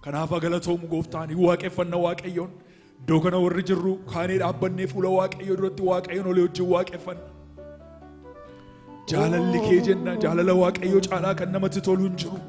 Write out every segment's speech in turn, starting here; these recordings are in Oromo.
Kanaaf galatoomu gooftaan waaqeffannaa waaqayyoon doogana warri jirru kaanee dhaabbannee fuula waaqayyoo duratti waaqayyoon olii wajjin waaqeffanna. Jaalalli kee jenna jaalala waaqayyoo caalaa kan namatti tolu hin jiru.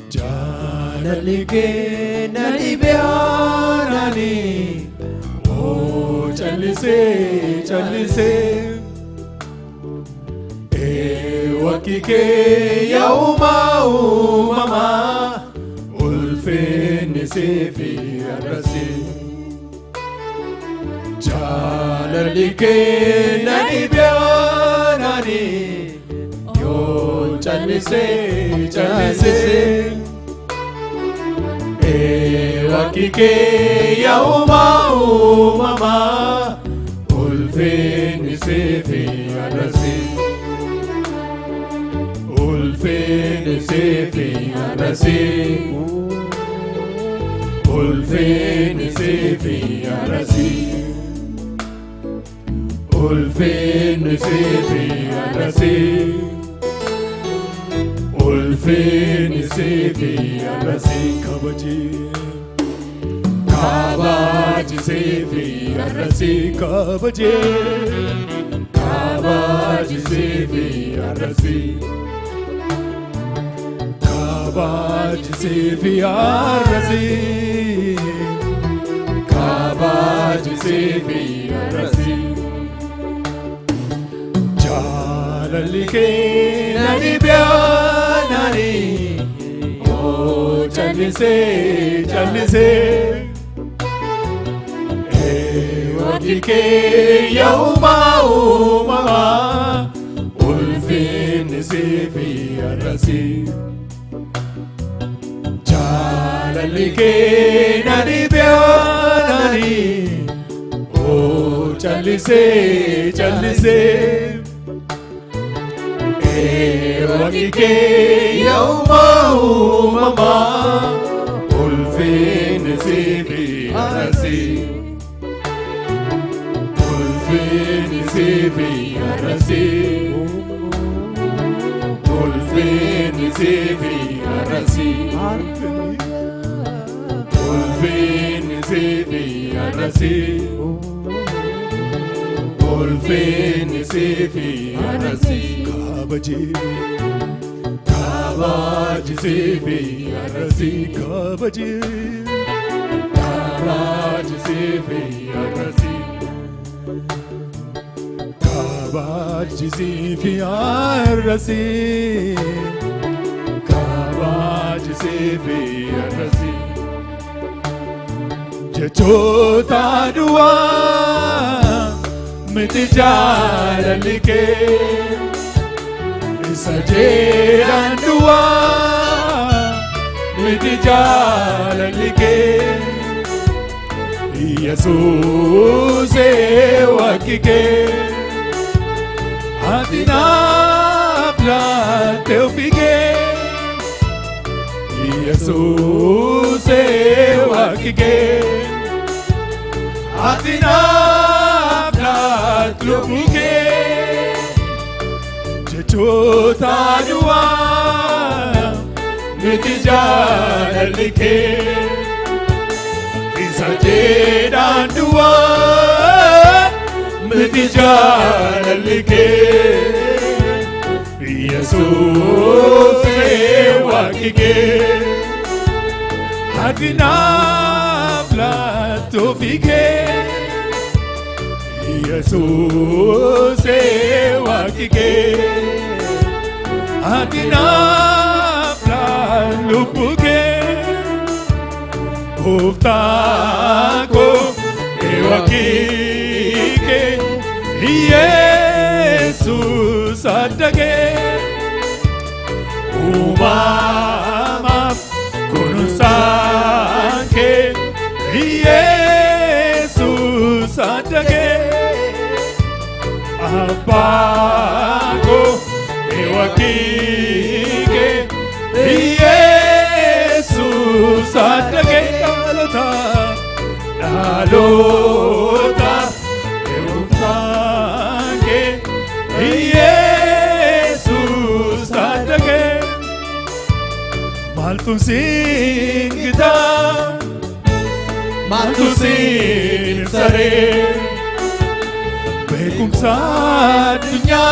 Jaalalli nani beekanani oo challisee challisee wakki kee yaumaa uumamaa ulfinni siif arrasee. Jaalalli nani beekanani yoo challisee challisee. Wakki kee yaumaa uumamaa ulfinni siif arrasee. Ulfinni siif arrasee. Ulfinni siif arrasee. Ulfinni siif arrasee. Ulfinni siif arrasee. Kabaji siif arrasee. Kabaji siif arrasee. Kabaji siif arrasee. Kabaji siif arrasee. Jaalalli kee nani beekanani oo challisee challisee. Wakki kee yaumaa uumamaa ulfinni siif arrasee. Jaalalli kee nani beekanani oo challisee challisee. Wakki kee yaumaa uumamaa ulfinni siif arrasee. Ulfinni siif arrasee. Ulfinni siif arrasee. Ulfinni siif arrasee. Ulfinni siif arrasee. Kabaji siif arrasee. Kabaji siif arrasee. Kabaji siif arrasee. Kabaji siif arrasee. Jechoota duwwaa miti jaalalli kee. Isa jedhan duwwaa miti jaalalli kee. Yesuusee wakki kee. Ati naaf laatte ofii kee. Yesuusee wakki kee. Ati naaf laatte ofii kee. Jechoota duwwaa miti jaalalli kee. Isa jedhan duwwaa miti jaalalli kee. Yesuusee wakki kee. Ati naaf laatte ofii kee. Yesuusee wakki kee. Ati naaf laatte lubbuu kee. Gooftaa koo wakki kee. Yesuus adda kee. Uumamaaf kunuunsaan kee. Yesuus Abbaa ewakike Yesus adake dalota ewakike Yesus adake maltu singita maltu sing sare bekumsa dunya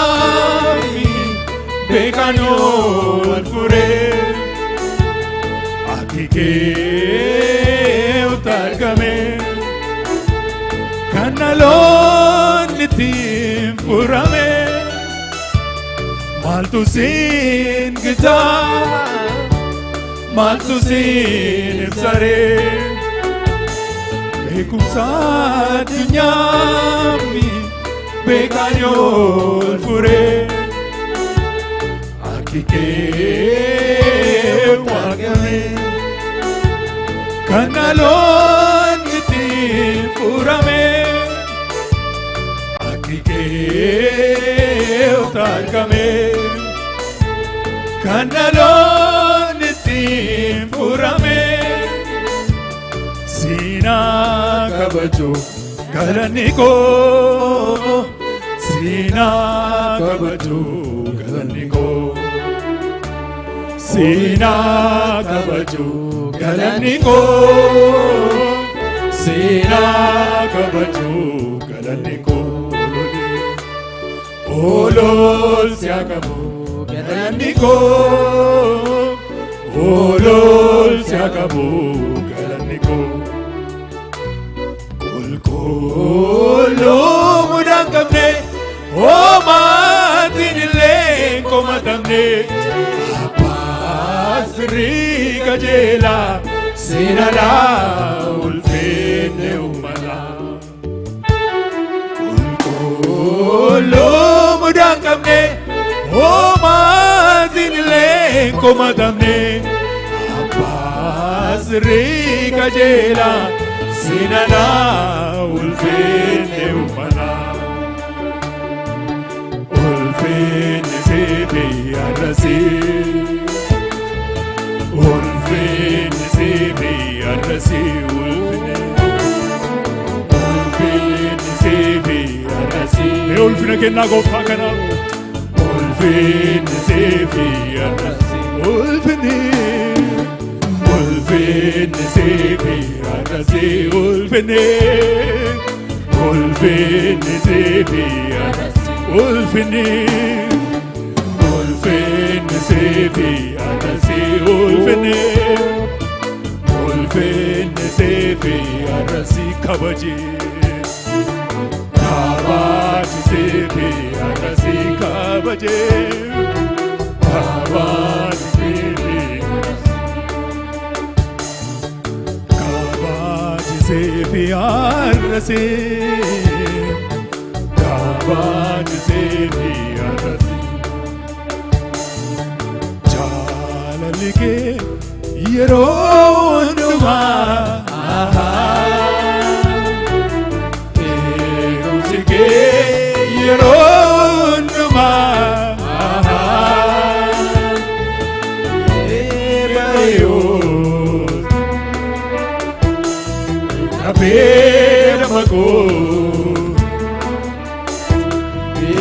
bekano alfure akike utargame kanalon litim purame maltu sin gita maltu sin sare bekumsa dunya bekano alfure akike utargame kanalon litim purame akike utargame kanalon litim purame sina kabaju garaniko sina kabaju garaniko sina kabaju garaniko sina kabaju garaniko olol siagamu garaniko olol siagamu garaniko kulkulu mudang kamne o matinile komatamne apasri kajela sinala ulfine umala kulkulu mudang kamne o matinile komatamne apasri kajela sinala ulfine umala ulfine sebi arasi ulfine sebi arasi ulfine sebi arasi ulfine kenna gofta kana ulfine sebi arasi ulfine sebi arasi ulfine sebi arasi ulfine sebi arasi ulfine sebi arasi kabaji sebi arasi kabaji sebi arasi kabaj sebi arasi chalalike yeronuma erosike yeronuma Permago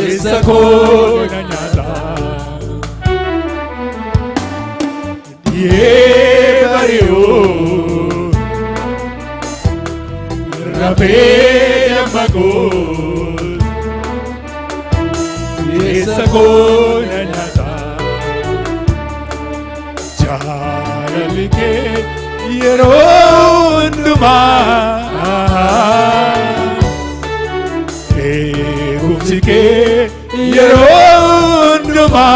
Isako nanyata Ye bario Permago Isako nanyata Charalike Yeronduma Egumsike Yeronduma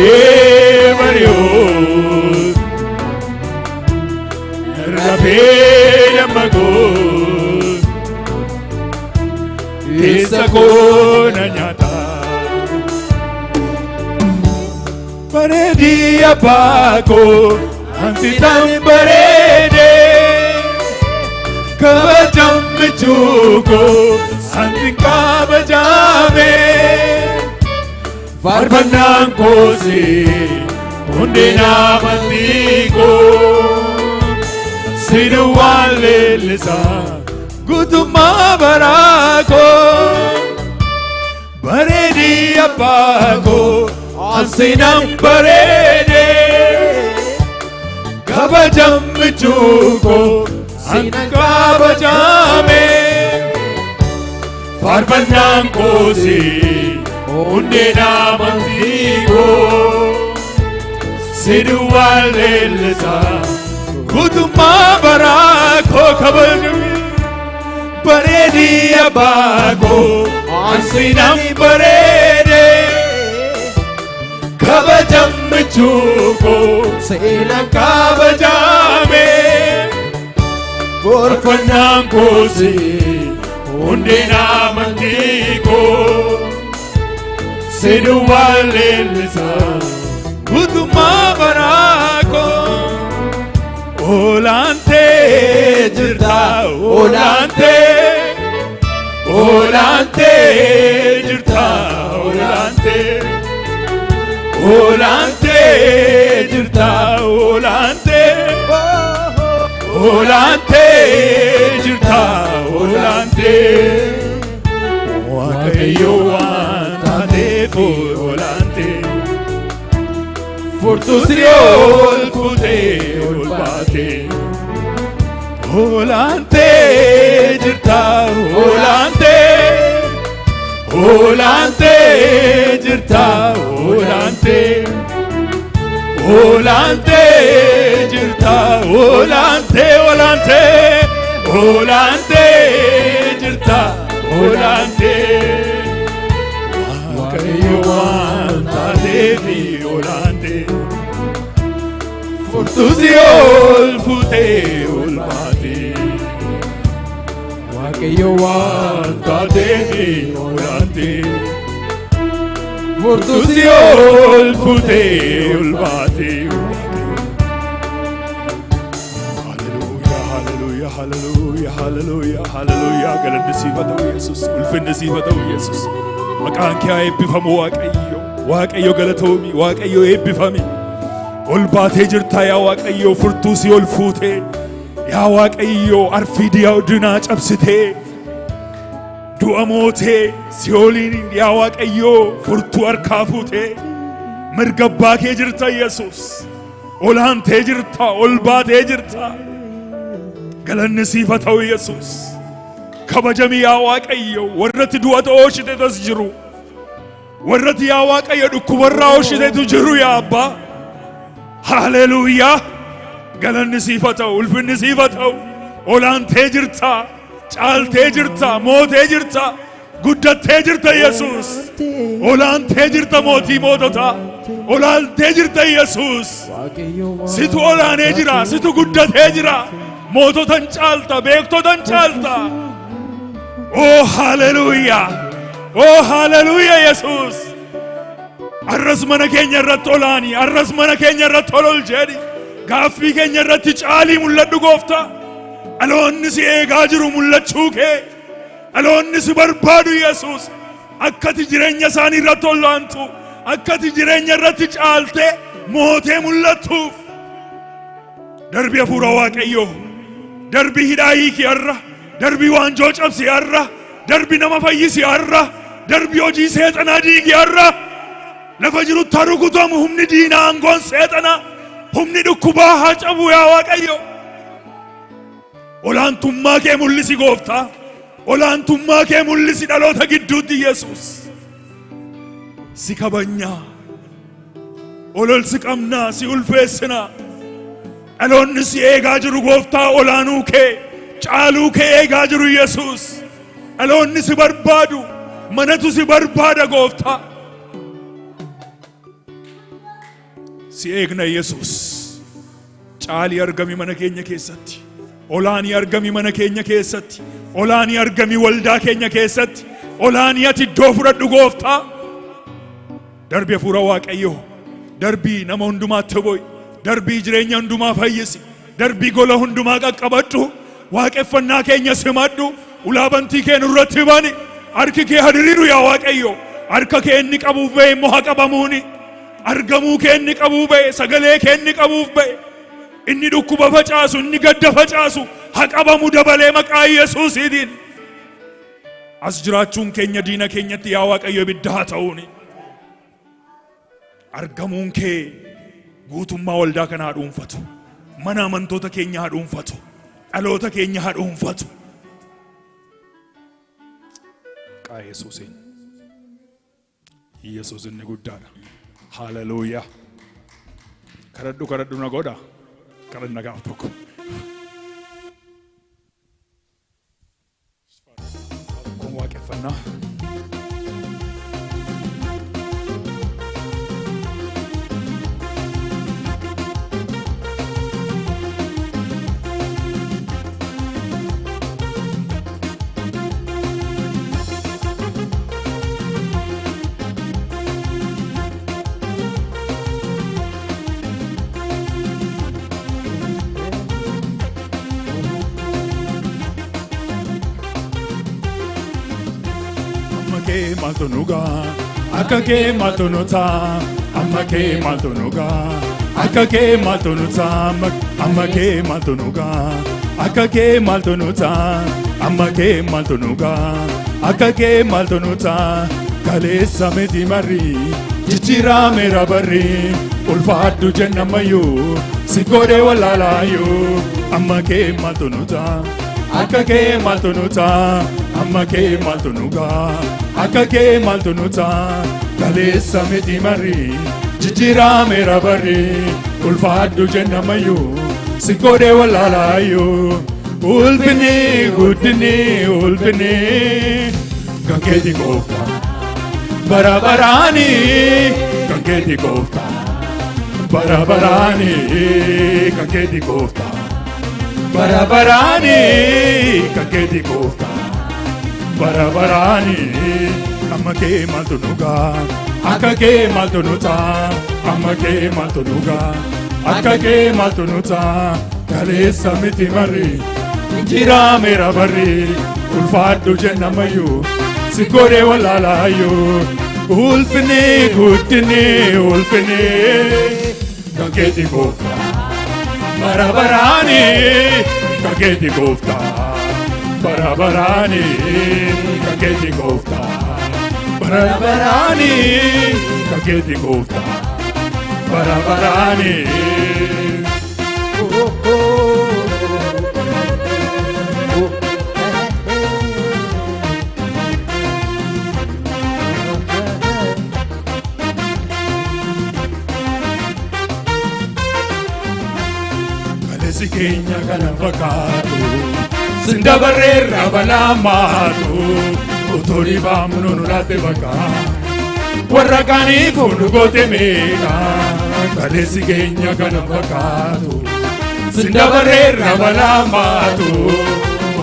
Yevario Rabela Magos Isako nanyata Paredi abago Ansitam parede Kabajam michuko santika bajame farbanan kosi undina mandiko siruwale lisa guduma barako baredi apago ansinam barede kabajam michuko santika bajame farbanan kosi undina mandiko siruwale lisa guduma barako kabajam baredi abago ansinam barede kabajam michuko sina kabajame gorfanam kosi undina mandiko siruwale lisa guduma barako olante jirta olante olante jirta olante olante jirta olante olante jirta olante waaqayyo waan taateef olante furtuusi ol fuutee ol baatee olante jirta olante olante jirta olante olante jirta olante olante olante jirta olante waaqayyo waan taateef olante furtuusi ol fuutee ol baatee waaqayyo waan taateef olante furtuusi ol fuutee ol baatee hallelujah hallelujah hallelujah hallelujah galanni siif haa ta'u Yesuus ulfinni siif haa ta'u Yesuus maqaan kee haa eebbifamu waaqayyo galatoomi waaqayyo eebbifami ol baatee jirta yaa waaqayyo furtuusi ol fuutee yaa waaqayyo arfii dinaa cabsitee du'a mootee si'ooliin yaa waaqayyo furtuu harkaa fuutee mirga abbaa kee jirta Yesuus olaantee jirta ol baatee jirta galanni siif haa ta'u Yesuus kabajami yaa waaqayyo warratti du'a oolchiteetu jiru warratti yaa waaqayyo dhukkubarraa oolchiteetu jiru yaa abbaa haleluuyaa galanni siif haa ta'u ulfinni siif haa ta'u olaantee jirta caaltee jirta mootee jirta guddattee jirta Yesuus olaantee jirta mootii mootota olaantee jirta Yesuus situ olaanee jira situ guddatee jira moototan caalta beektotan caalta oh haleluuyaa Yesuus arras mana keenya irratti olaani arras mana keenya irratti ol jedhi gaaffii keenya irratti caalii mul'adhu gooftaa dhaloonni si eegaa jiru mul'achuu kee dhaloonni si barbaadu Yesuus akkati jireenya isaanii irratti olaantu akkati jireenya irratti caalte mootee mul'attuuf darbii hafuura waaqayyoo darbii hidhaa hiiki har'a darbii waanjoo cabsi har'a darbii nama fayyisi har'a darbii hojii seexanaa diigi har'a lafa jirutti haa rukutamu humni diinaa aangoon seexanaa humni dhukkubaa haa cabu yaa waaqayyo olaantummaa kee mul'isi gooftaa olaantummaa kee mul'isi dhaloota gidduutti Yesuus si kabajnaa olol si qabnaa si ulfeessinaa dhaloonni si eegaa jiru gooftaa olaanuu kee caaluu kee eegaa jiru Yesuus dhaloonni si barbaadu manatu si barbaada gooftaa si eegna Yesuus caalii argami mana keenya keessatti olaanii argami mana keenya keessatti olaanii argami waldaa keenya keessatti olaanii ati iddoo fudhadhu gooftaa darbii hafuura waaqayyoo darbii nama hundumaatti boy darbii jireenya hundumaa fayyisi darbii gola hundumaa qaqqabadhu waaqeffannaa keenya simadhu ulaabantii kee nurratti bani harki kee hadiriiru yaa Waaqayyo harka kee inni qabuuf ba'e immoo haa qabamuuni argamuu kee inni qabuuf ba'e sagalee kee inni qabuuf ba'e inni dhukkuba facaasu inni gadda facaasu haa qabamu dabalee maqaa Yesuusiitiin as jiraachuun keenya diina keenyatti yaa Waaqayyo ibidda haa ta'uuni argamuun kee guutummaa waldaa kana haa dhuunfatu mana amantoota keenya haa dhuunfatu dhaloota keenya haa dhuunfatu maqaa Yesuusiin Yesuus inni guddaadha haleluuyaa kadhadhu na godha kadhanna gaaf tokko kun waaqeffannaa maltonuga akake maltonuta amake maltonuga akake maltonuta amake maltonuga akake maltonuta amake maltonuga akake maltonuta kalesa meti mari jichira mera barri ulfaadu jennamayu sikore walalayu amake maltonuta akake maltonuta amake maltonuga akake maltonuta kalesa meti mari jijira mera barri ulfaadu jennamayu sikore walalayu ulfini guddini ulfini kanketi kofta barabarani kanketi kofta barabarani kanketi kofta barabarani kanketi kofta barabarani amake maltonuga akake maltonuta amake maltonuga akake maltonuta kalesa miti mari jira mera barri ulfaadu jennamayu sikore walalayu ulfini guddini ulfini kanketi kofta barabarani kanketi kofta barabarani kanketi kofta barabarani kanketi kofta barabarani kalesi keenya kana fakkaatu sindabarreerra balaamaatu utori baamnu nulaate bakka warra kaaniif hundugote meeqa kalesi keenya kana fakkaatu sindabarreerra balaamaatu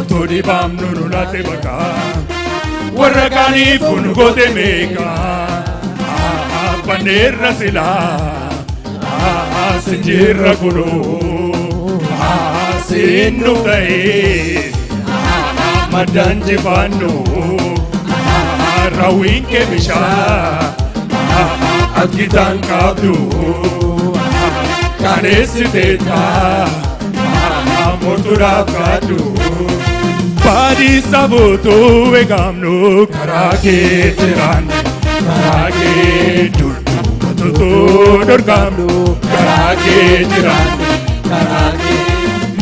utori baamnu nulaate bakka warra kaaniif hundugote meeqa banneerra silaa sinjirra kunoo sinnu ta'ee madanji fannu rawinke misha akitan kabdu kanesi teta motura kadu badi sabutu egamnu karake tiran karake durdu batutu dorgamnu karake tiran karake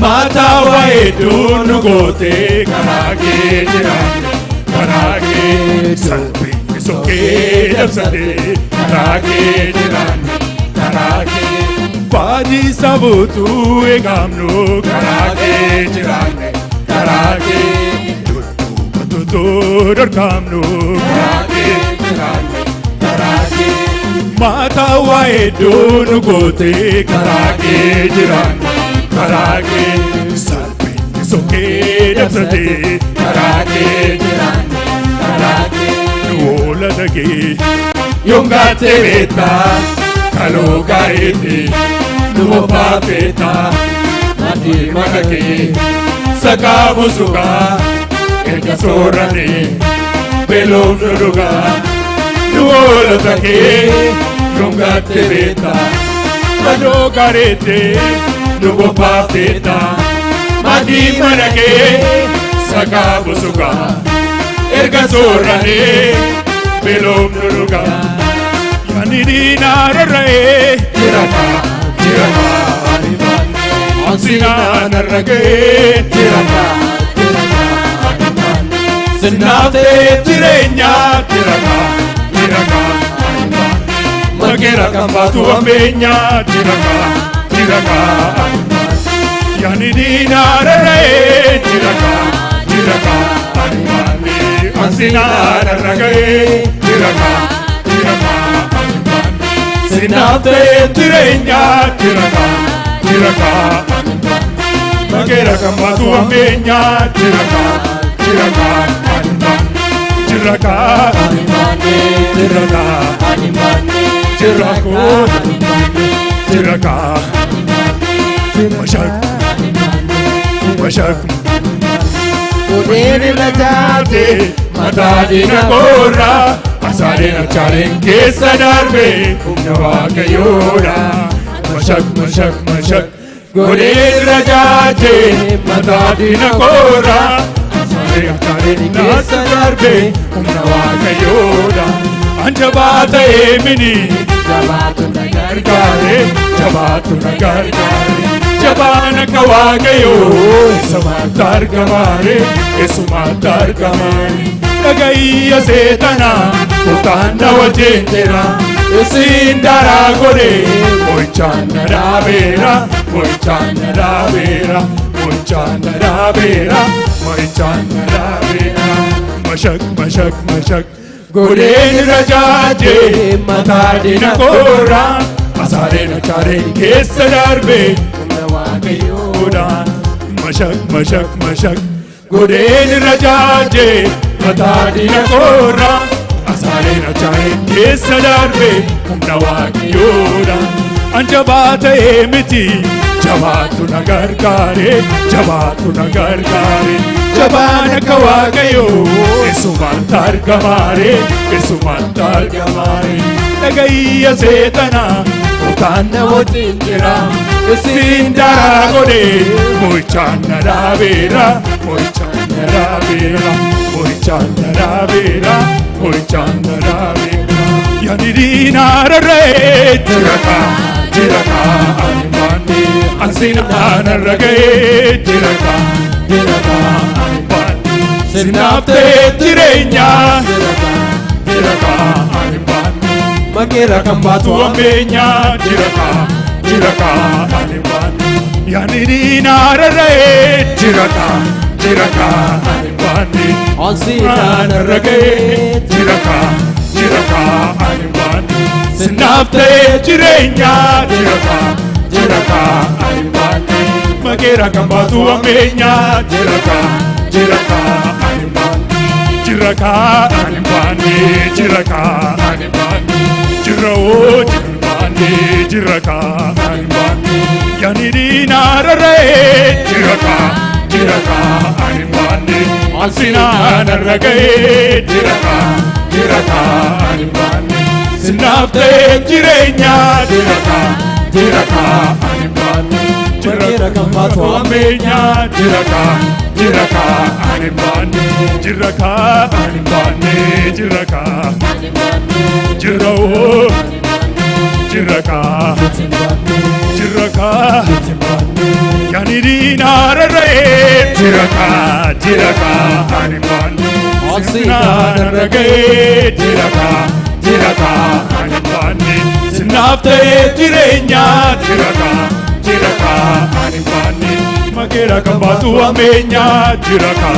mata waedunu gote karage jirane karage salbi soke dabsade karage jirane karage badi sabutu egamnu karage jirane karage dudu batutu dorkamnu karage jirane karage mata waedunu gote karage jirane karage salbi soke dabsade karage jirane karage nuola dage yongate beta kaloga ete nuo papeta mati magake sakabu suka erga soorrane beelofnu dhugaa nu hoolota kee dhungatte beekta madoo gareette nu bobbaafteetta maatii mana kee sakaa busugaa erga soorrane beelofnu dhugaa yaani diinaa rarra'ee jirata Sinaan arragee jirata Sinaaftee jireenyaa jirata Mageera kan baatu ammeenyaa jirata Yaani diinaa rarra'ee jirata Sinaan arragee jirata Sinaaftee jireenyaa jirata Mageera kan baatu ammeenyaa jirata Mashak Kudeeni la jaate mataa diina koorra asaadeen achaaleen keessa darbe humna Waaqayyoodha Mashak Godeen rajaate mataa diina koorra asaadeen achaaleen keessa darbe humna Waaqayyoodha Anjabaa ta'ee mini jabaatu na gargaare Jabaan akka Waaqayyoo eessumaatti argamaare dhagayya seetanaa kootaan na wajjin jira Isin daraa godhee mo'ichaan na dhaabeera Mashak Godeen rajaate mataa diina koorra asaadeen achaaleen keessa darbe humna Waaqayyoodha Mashak Godeen rajaate mataa diina koorra asaadeen achaaleen keessa darbe humna Waaqayyoodha Anjabaa ta'ee miti jabaatu na gargaare Jabaan akka Waaqayyoo eessumaatti argamaare dhagayya seetanaa kootaan na wajjin jira Isin daraa godhee mo'ichaan na dhaabeera Yaani diinaa rarra'ee jirata Sinaan arragee jirata Sinaaftee jireenyaa jirata Mageera kan baatu ammeenyaa jirata Yaani diinaa rarra'ee jirata Sinaan arragee jirata Sinaaftee jireenyaa jirata Mageera kan baatu ammeenyaa jirata Yaani diinaa rarra'ee jirata Sinaan arragee jirata Sinaaftee jireenyaa jirata Mageera kan baatu ammeenyaa jirata Yaani diinaa rarra'ee jirata Sinaan arragee jirata Sinaaftee jireenyaa jirata Mageera kan baatu ammeenyaa jirata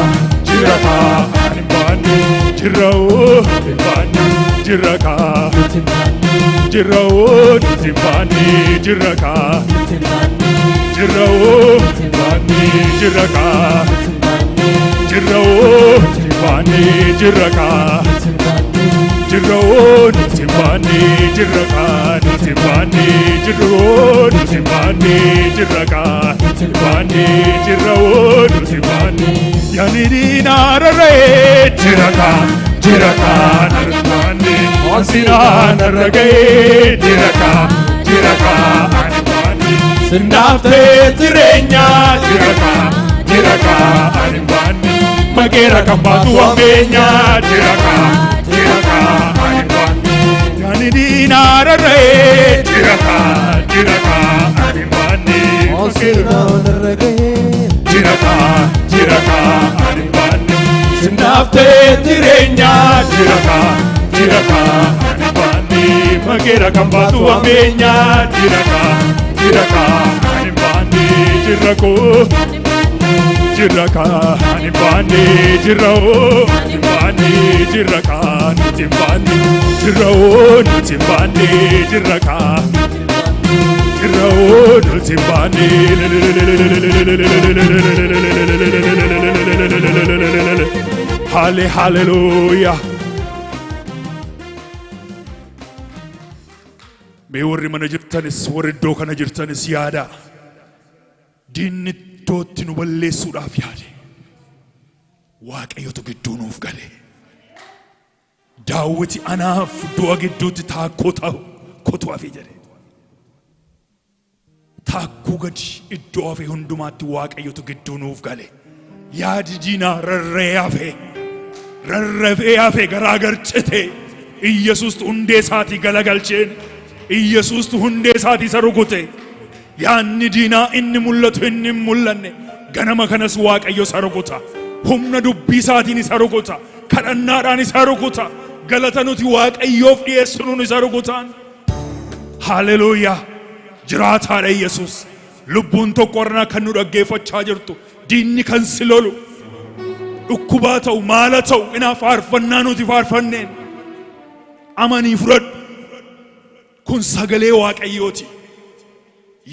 jirroo nuti baannee jirra kaa nuti baannee jirroo nuti baannee jirra kaa nuti baannee jirroo nuti baannee yaani diinaa rarra'ee jira kaa nuti baannee osinaa narraga'ee jira kaa ani baannee sindaaftee jireenyaa jira kaa ani baannee mageera kan baatu wambeenyaa jira kaa ani baannee yaani diinaa rarra'ee jira kaa ani baannee osinaa narraga'ee jira kaa ani baannee sindaaftee jireenyaa jira kaa ani baannee mageera kan baatu wambeenyaa jira kaa ani baannee jira koo jira kaa ani baannee jirroo nuti baannee jirra kaa nuti baannee jirroo nuti baannee jirra kaa jirroo nuti baannee haleluuyaa. Mee warri mana jirtanis warri iddoo kana jirtanis yaada diinni iddootti nu balleessuudhaaf yaade Waaqayyotu gidduu nuuf gale. Daawiti anaaf du'a gidduutti taakkoo ta'u kotu hafe jedhe. Taakkoo gadi iddoo hafe hundumaatti Waaqayyotu gidduu nuuf gale. Yaadi diinaa rarrafee hafe garaagar cite Iyyesuustu hundee isaatii galagalcheen Iyyesuustu hundee isaatii isa rukute. Yaanni diinaa inni mul'atu inni hin mul'anne ganama kanas Waaqayyo isa rukuta. Humna dubbii isaatiin isa rukuta. Kadhannaadhaan isa rukuta. Galata nuti Waaqayyoof dhiyeessuun isa rukutaan. Haleluuyaa. Jiraataadha Iyyesuus. Lubbuun tokko warra kan nu dhaggeeffachaa jirtu diinni kan si lolu dhukkubaa ta'u maala ta'u ina faarfannaa nuti faarfanneen amanii fudhadhu. Kun sagalee Waaqayyooti.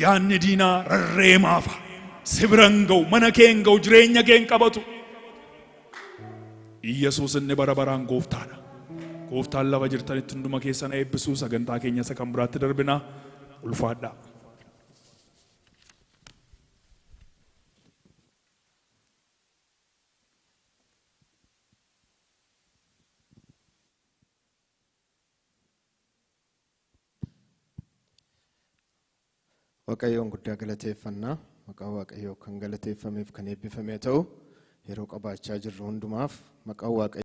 Yaanni diinaa rarreemaafa si biran ga'u mana kee hin ga'u jireenya kee hin qabatu. Iyyesuus inni bara baraan gooftaadha. Gooftaan lafa jirtanitti hunduma keessan eebbisuu sagantaa keenya isa kan biraatti darbinaa ulfaadhaa. Waaqayyoon guddaa galateeffannaa maqaa Waaqayyoo kan galateeffameef kan eebbifame ta'u yeroo qabaachaa jirru hundumaaf maqaa Waaqayyoo